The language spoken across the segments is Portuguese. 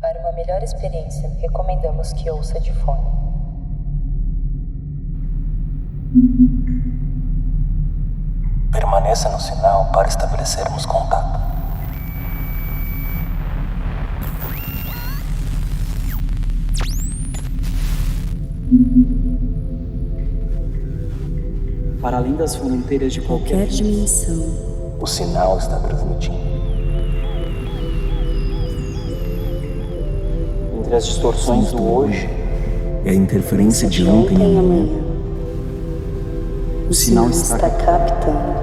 Para uma melhor experiência, recomendamos que ouça de fone. Permaneça no sinal para estabelecermos contato. Para além das fronteiras de qualquer dimensão, O sinal está transmitindo. entre as distorções do hoje, É a interferência de ontem ontem e e amanhã. amanhã. o sinal está captando.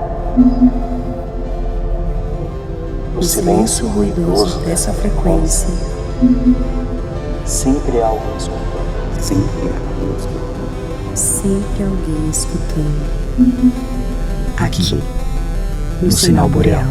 O silêncio ruidoso dessa frequência sempre há alguém escutando. Sempre alguém escutando. Aqui, no sinal boreal.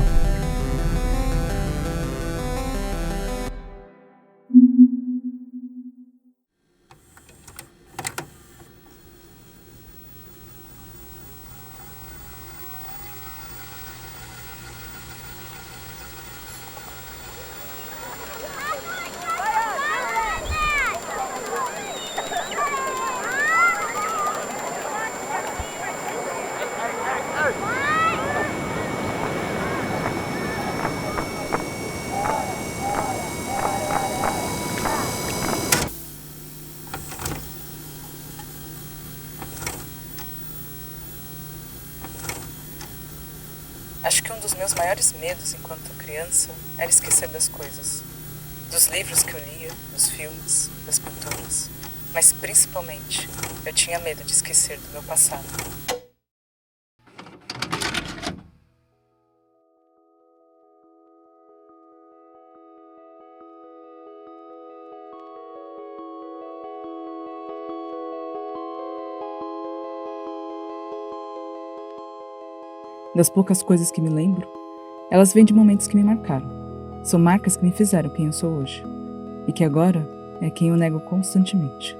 Acho que um dos meus maiores medos enquanto criança era esquecer das coisas. Dos livros que eu lia, dos filmes, das pinturas. Mas principalmente, eu tinha medo de esquecer do meu passado. Das poucas coisas que me lembro, elas vêm de momentos que me marcaram. São marcas que me fizeram quem eu sou hoje. E que agora é quem eu nego constantemente.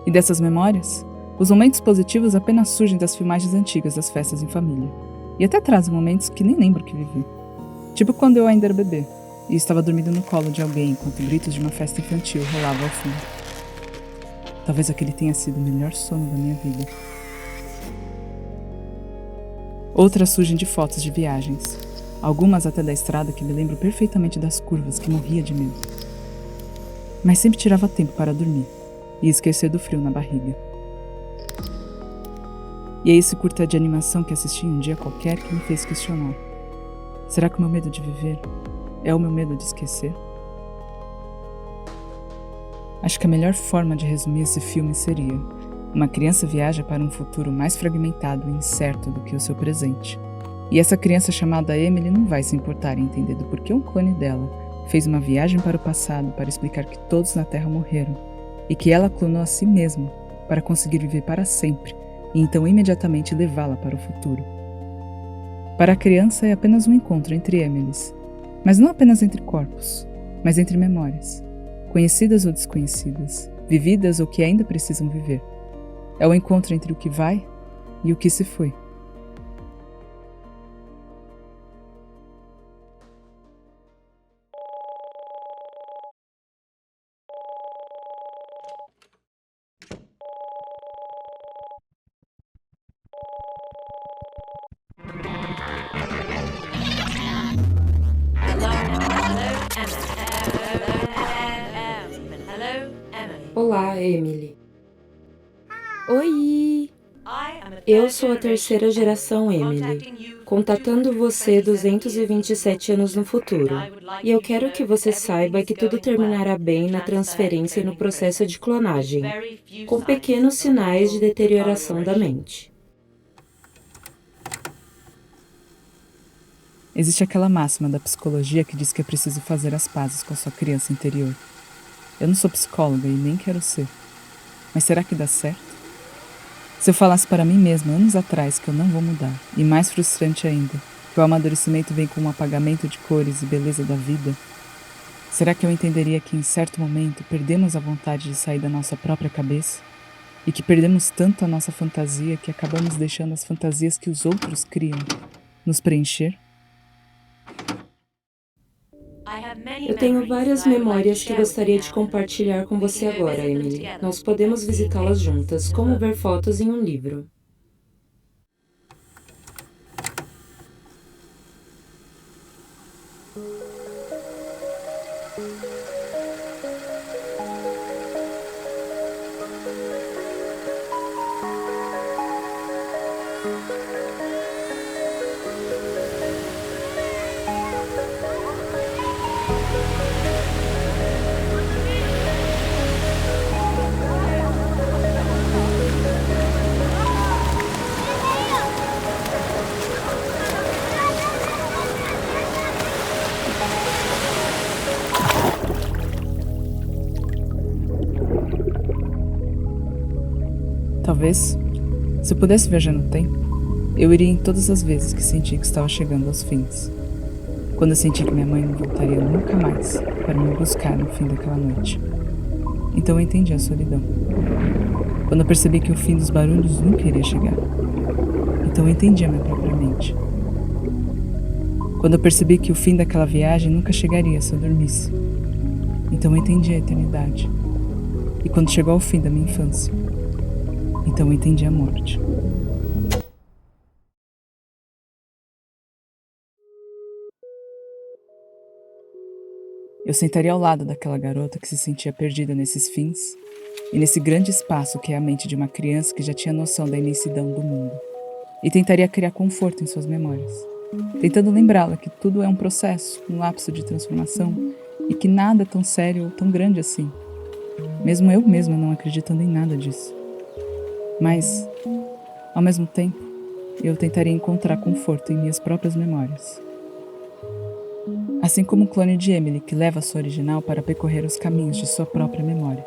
E dessas memórias, os momentos positivos apenas surgem das filmagens antigas das festas em família. E até trazem momentos que nem lembro que vivi. Tipo quando eu ainda era bebê e estava dormindo no colo de alguém enquanto gritos de uma festa infantil rolavam ao fundo. Talvez aquele tenha sido o melhor sono da minha vida. Outras surgem de fotos de viagens, algumas até da estrada que me lembro perfeitamente das curvas que morria de medo. Mas sempre tirava tempo para dormir e esquecer do frio na barriga. E é esse curta de animação que assisti um dia qualquer que me fez questionar. Será que o meu medo de viver é o meu medo de esquecer? Acho que a melhor forma de resumir esse filme seria: uma criança viaja para um futuro mais fragmentado e incerto do que o seu presente. E essa criança chamada Emily não vai se importar em entender do porquê um clone dela fez uma viagem para o passado para explicar que todos na Terra morreram e que ela clonou a si mesma para conseguir viver para sempre e então imediatamente levá-la para o futuro. Para a criança é apenas um encontro entre Emilys, mas não apenas entre corpos, mas entre memórias, conhecidas ou desconhecidas, vividas ou que ainda precisam viver. É o encontro entre o que vai e o que se foi. Olá, Emily. Oi! Eu sou a terceira geração Emily, contatando você 227 anos no futuro. E eu quero que você saiba que tudo terminará bem na transferência e no processo de clonagem, com pequenos sinais de deterioração da mente. Existe aquela máxima da psicologia que diz que é preciso fazer as pazes com a sua criança interior. Eu não sou psicóloga e nem quero ser. Mas será que dá certo? Se eu falasse para mim mesma anos atrás que eu não vou mudar, e mais frustrante ainda, que o amadurecimento vem com um apagamento de cores e beleza da vida, será que eu entenderia que em certo momento perdemos a vontade de sair da nossa própria cabeça? E que perdemos tanto a nossa fantasia que acabamos deixando as fantasias que os outros criam nos preencher? Eu tenho várias memórias que gostaria de compartilhar com você agora, Emily. Nós podemos visitá-las juntas, como ver fotos em um livro. Talvez, se eu pudesse viajar no tempo, eu iria em todas as vezes que senti que estava chegando aos fins. Quando eu senti que minha mãe não voltaria nunca mais para me buscar no fim daquela noite. Então eu entendi a solidão. Quando eu percebi que o fim dos barulhos nunca iria chegar. Então eu entendi a minha própria mente. Quando eu percebi que o fim daquela viagem nunca chegaria se eu dormisse. Então eu entendi a eternidade. E quando chegou ao fim da minha infância, então eu entendi a morte. Eu sentaria ao lado daquela garota que se sentia perdida nesses fins e nesse grande espaço que é a mente de uma criança que já tinha noção da imensidão do mundo, e tentaria criar conforto em suas memórias, tentando lembrá-la que tudo é um processo, um lapso de transformação, e que nada é tão sério ou tão grande assim, mesmo eu mesma não acreditando em nada disso. Mas, ao mesmo tempo, eu tentaria encontrar conforto em minhas próprias memórias. Assim como o clone de Emily que leva a sua original para percorrer os caminhos de sua própria memória,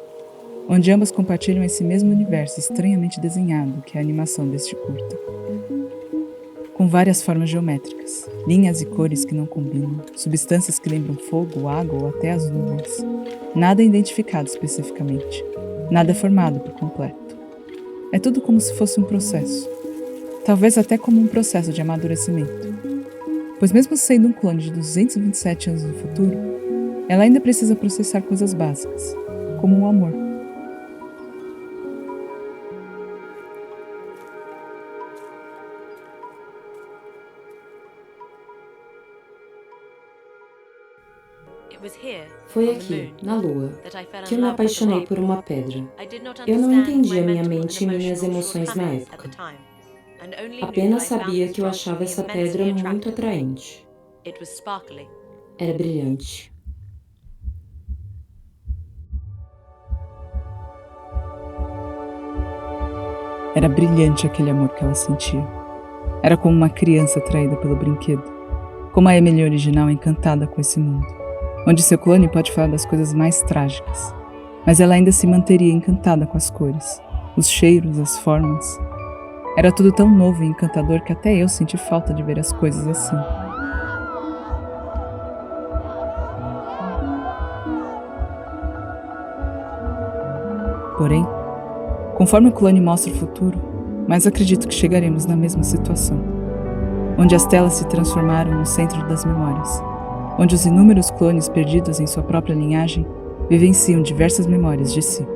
onde ambas compartilham esse mesmo universo estranhamente desenhado que é a animação deste curta. Com várias formas geométricas, linhas e cores que não combinam, substâncias que lembram fogo, água ou até as nuvens. Nada é identificado especificamente, nada é formado por completo. É tudo como se fosse um processo, talvez até como um processo de amadurecimento. Pois mesmo sendo um clone de 227 anos no futuro, ela ainda precisa processar coisas básicas, como o amor. Foi aqui, na Lua, que eu me apaixonei por uma pedra. Eu não entendia minha mente e minhas emoções na época. Apenas sabia que eu achava essa pedra muito atraente. Era brilhante. Era brilhante aquele amor que ela sentia. Era como uma criança atraída pelo brinquedo, como a Emily original encantada com esse mundo, onde seu clone pode falar das coisas mais trágicas, mas ela ainda se manteria encantada com as cores, os cheiros, as formas. Era tudo tão novo e encantador que até eu senti falta de ver as coisas assim. Porém, conforme o clone mostra o futuro, mais acredito que chegaremos na mesma situação, onde as telas se transformaram no centro das memórias, onde os inúmeros clones perdidos em sua própria linhagem vivenciam diversas memórias de si.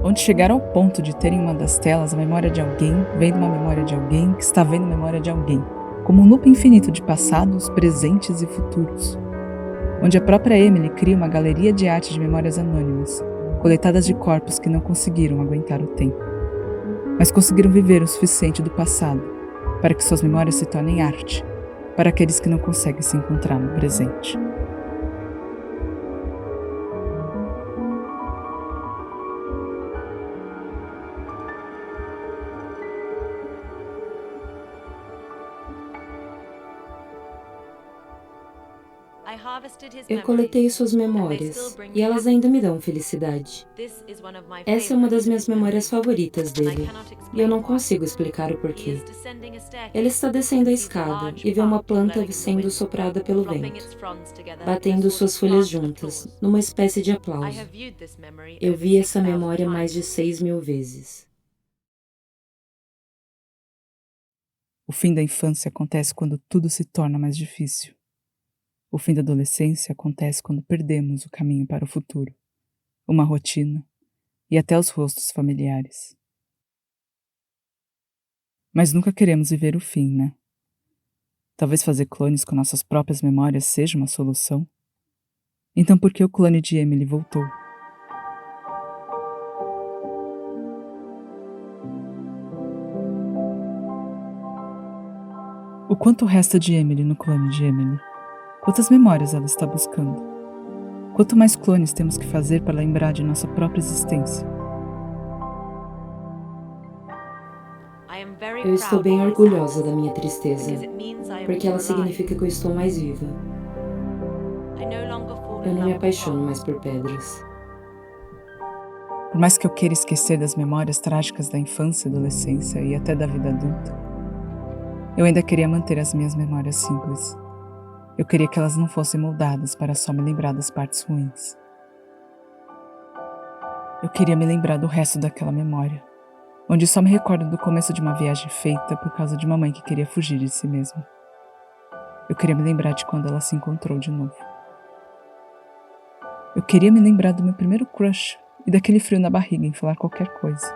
Onde chegaram ao ponto de terem uma das telas a memória de alguém, vendo uma memória de alguém que está vendo a memória de alguém, como um loop infinito de passados, presentes e futuros. Onde a própria Emily cria uma galeria de arte de memórias anônimas, coletadas de corpos que não conseguiram aguentar o tempo, mas conseguiram viver o suficiente do passado para que suas memórias se tornem arte, para aqueles que não conseguem se encontrar no presente. Eu coletei suas memórias, e elas ainda me dão felicidade. Essa é uma das minhas memórias favoritas dele, e eu não consigo explicar o porquê. Ele está descendo a escada e vê uma planta sendo soprada pelo vento, batendo suas folhas juntas, numa espécie de aplauso. Eu vi essa memória mais de 6.000 vezes. O fim da infância acontece quando tudo se torna mais difícil. O fim da adolescência acontece quando perdemos o caminho para o futuro, uma rotina e até os rostos familiares. Mas nunca queremos viver o fim, né? Talvez fazer clones com nossas próprias memórias seja uma solução? Então por que o clone de Emily voltou? O quanto resta de Emily no clone de Emily? Quantas memórias ela está buscando? Quanto mais clones temos que fazer para lembrar de nossa própria existência? Eu estou bem orgulhosa da minha tristeza, porque ela significa que eu estou mais viva. Eu não me apaixono mais por pedras. Por mais que eu queira esquecer das memórias trágicas da infância, adolescência e até da vida adulta, eu ainda queria manter as minhas memórias simples. Eu queria que elas não fossem moldadas para só me lembrar das partes ruins. Eu queria me lembrar do resto daquela memória, onde só me recordo do começo de uma viagem feita por causa de uma mãe que queria fugir de si mesma. Eu queria me lembrar de quando ela se encontrou de novo. Eu queria me lembrar do meu primeiro crush e daquele frio na barriga em falar qualquer coisa.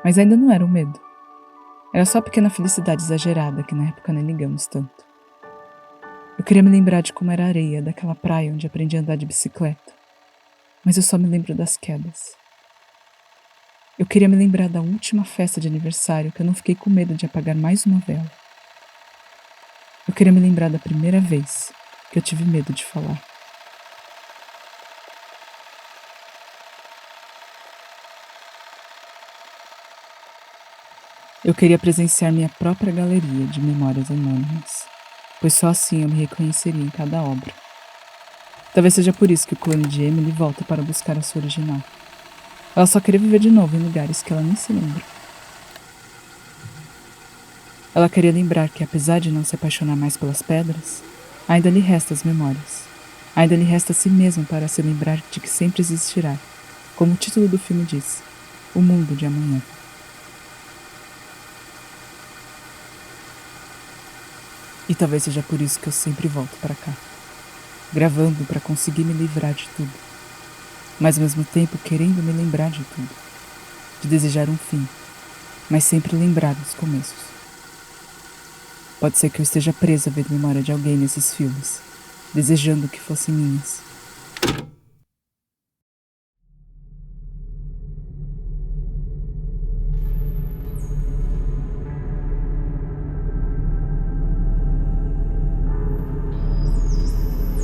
Mas ainda não era o medo. Era só a pequena felicidade exagerada que na época nem ligamos tanto. Eu queria me lembrar de como era a areia daquela praia onde aprendi a andar de bicicleta. Mas eu só me lembro das quedas. Eu queria me lembrar da última festa de aniversário que eu não fiquei com medo de apagar mais uma vela. Eu queria me lembrar da primeira vez que eu tive medo de falar. Eu queria presenciar minha própria galeria de memórias anônimas, pois só assim eu me reconheceria em cada obra. Talvez seja por isso que o clone de Emily volta para buscar a sua original. Ela só queria viver de novo em lugares que ela nem se lembra. Ela queria lembrar que, apesar de não se apaixonar mais pelas pedras, ainda lhe resta as memórias. Ainda lhe resta a si mesma para se lembrar de que sempre existirá, como o título do filme diz, o mundo de amanhã. E talvez seja por isso que eu sempre volto para cá, gravando para conseguir me livrar de tudo, mas ao mesmo tempo querendo me lembrar de tudo, de desejar um fim, mas sempre lembrar dos começos. Pode ser que eu esteja presa a ver a memória de alguém nesses filmes, desejando que fossem minhas.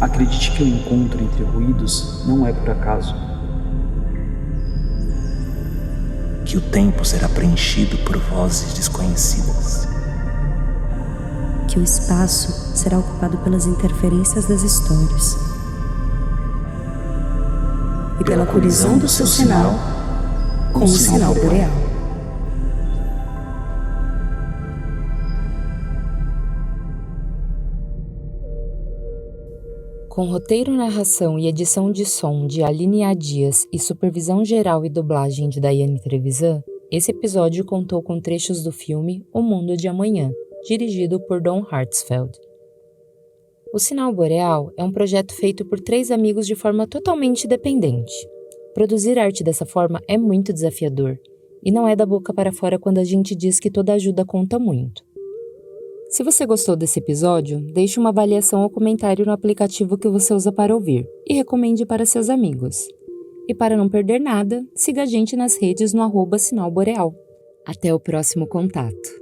Acredite que o encontro entre ruídos não é por acaso. Que o tempo será preenchido por vozes desconhecidas. Que o espaço será ocupado pelas interferências das histórias. E pela colisão do seu sinal com o sinal boreal. Com roteiro, narração e edição de som de Aline A. Dias e supervisão geral e dublagem de Daiane Trevisan, esse episódio contou com trechos do filme O Mundo de Amanhã, dirigido por Don Hartsfeld. O Sinal Boreal é um projeto feito por 3 amigos de forma totalmente independente. Produzir arte dessa forma é muito desafiador, e não é da boca para fora quando a gente diz que toda ajuda conta muito. Se você gostou desse episódio, deixe uma avaliação ou comentário no aplicativo que você usa para ouvir e recomende para seus amigos. E para não perder nada, siga a gente nas redes no @Sinal Boreal. Até o próximo contato.